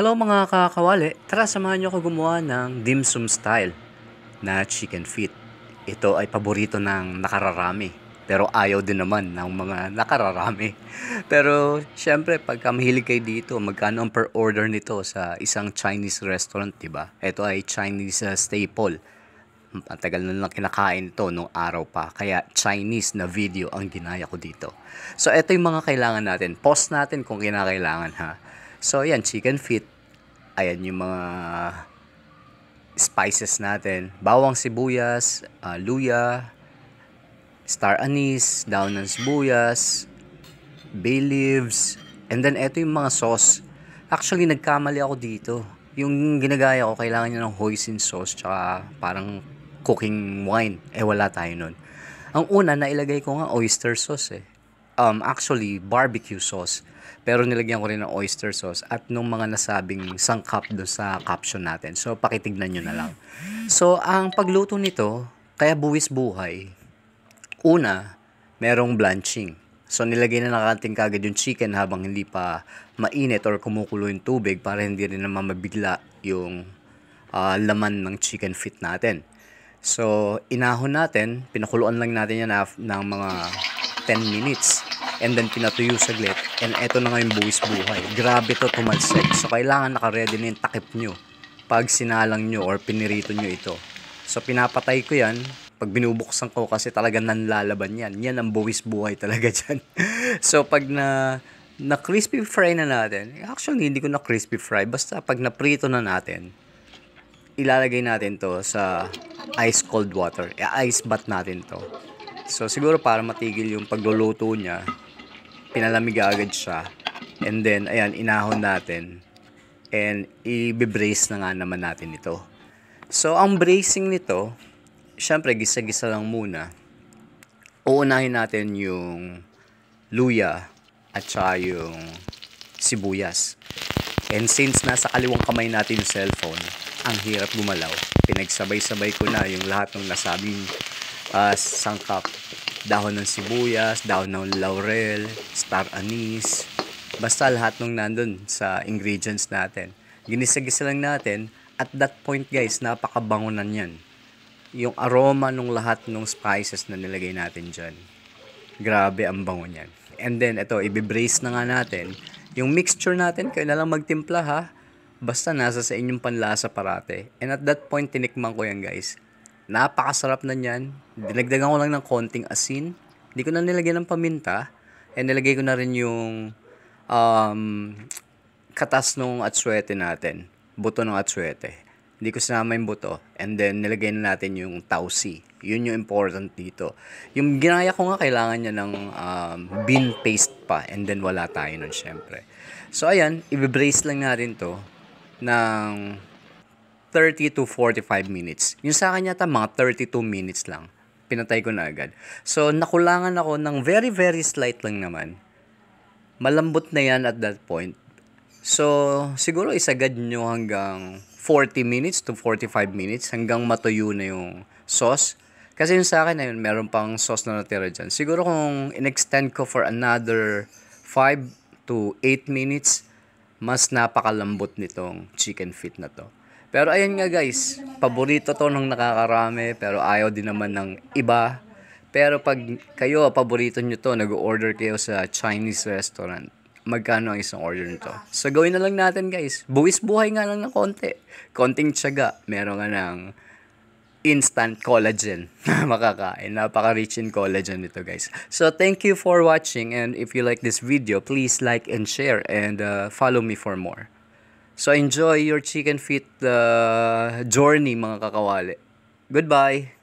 Hello mga kakawali, tara samahan niyo ako gumawa ng dim sum style na chicken feet. Ito ay paborito ng nakararami, pero ayaw din naman ng mga nakararami. Pero syempre, pagka mahilig kayo dito, magkano ang per order nito sa isang Chinese restaurant, diba? Ito ay Chinese staple. Matagal na lang kinakain ito nung araw pa. Kaya Chinese na video ang ginaya ko dito. So, ito yung mga kailangan natin. Pause natin kung kinakailangan ha. So, yan, chicken feet. Ayan yung mga spices natin. Bawang sibuyas, luya, star anise, daon ng sibuyas, bay leaves, and then ito yung mga sauce. Actually, nagkamali ako dito. Yung ginagaya ko, kailangan niya ng hoisin sauce, tsaka parang cooking wine. Wala tayo nun. Ang una, nailagay ko nga oyster sauce eh. Actually, barbecue sauce. Pero nilagyan ko rin ng oyster sauce at nung mga nasabing sangkap doon sa caption natin. So, pakitignan nyo na lang. So, ang pagluto nito, kaya buwis buhay. Una, merong blanching. So, nilagay na nakating kagad yung chicken habang hindi pa mainit or kumukulo yung tubig para hindi rin naman mabigla yung laman ng chicken feet natin. So, inahon natin, pinakuluan lang natin yan ng mga 10 minutes. And then, pinatuyo saglit. And eto na nga yung buwis buhay. Grabe to tumalsik. So, kailangan naka-ready na yung takip nyo pag sinalang nyo or pinirito nyo ito. So, pinapatay ko yan. Pag binubuksan ko kasi talagang nanlalaban yan. Yan ang buwis buhay talaga dyan. So, pag na crispy fry na natin, actually, hindi ko na crispy fry. Basta pag naprito na natin, ilalagay natin to sa ice cold water. Ice bath natin to. So, siguro para matigil yung pagluluto niya, pinalamig agad siya. And then, ayan, inahon natin. And, i-brace na nga naman natin ito. So, ang bracing nito, syempre, gisa-gisa lang muna. Uunahin natin yung luya at saka yung sibuyas. And since nasa kaliwang kamay natin yung cellphone, ang hirap gumalaw. Pinagsabay-sabay ko na yung lahat ng nasabing sangkap. Dahon ng sibuyas, dahon ng laurel, star anise, basta lahat ng nandun sa ingredients natin. Ginisa-gisa lang natin. At that point guys, napakabango na yan. Yung aroma ng lahat ng spices na nilagay natin dyan. Grabe ang bango niyan. And then ito, i-brace na nga natin. Yung mixture natin, kayo na lang magtimpla ha. Basta nasa sa inyong panlasa parate. And at that point, tinikman ko yan guys. Napakasarap na niyan. Dinagdagan ko lang ng konting asin. Hindi ko na nilagyan ng paminta. And nilagay ko na rin yung katas ng atsuete natin. Buto ng atsuete. Hindi ko sinama yung buto. And then nilagay na natin yung tausi. Yun yung important dito. Yung ginaya ko nga, kailangan niya ng bean paste pa. And then wala tayo nun syempre. So ayan, i-brace lang natin to ng 30 to 45 minutes. Yung sa akin yata mga 32 minutes lang. Pinatay ko na agad. So, nakulangan ako ng very, very slight lang naman. Malambot na yan at that point. So, siguro isagad nyo hanggang 40 minutes to 45 minutes hanggang matuyo na yung sauce. Kasi yung sa akin na yun, meron pang sauce na natira dyan. Siguro kung in-extend ko for another 5 to 8 minutes, mas napakalambot nitong chicken feet na to. Pero ayan nga guys, paborito to ng nakakarami pero ayaw din naman ng iba. Pero pag kayo, paborito nyo to, nag-order kayo sa Chinese restaurant, magkano ang isang order nito? So gawin na lang natin guys, buwis buhay nga lang ng konti. Konting tiyaga, meron nga ng instant collagen na makakain. Napaka-rich in collagen nito guys. So thank you for watching, and if you like this video, please like and share and follow me for more. So enjoy your chicken feet journey mga kakawali. Goodbye!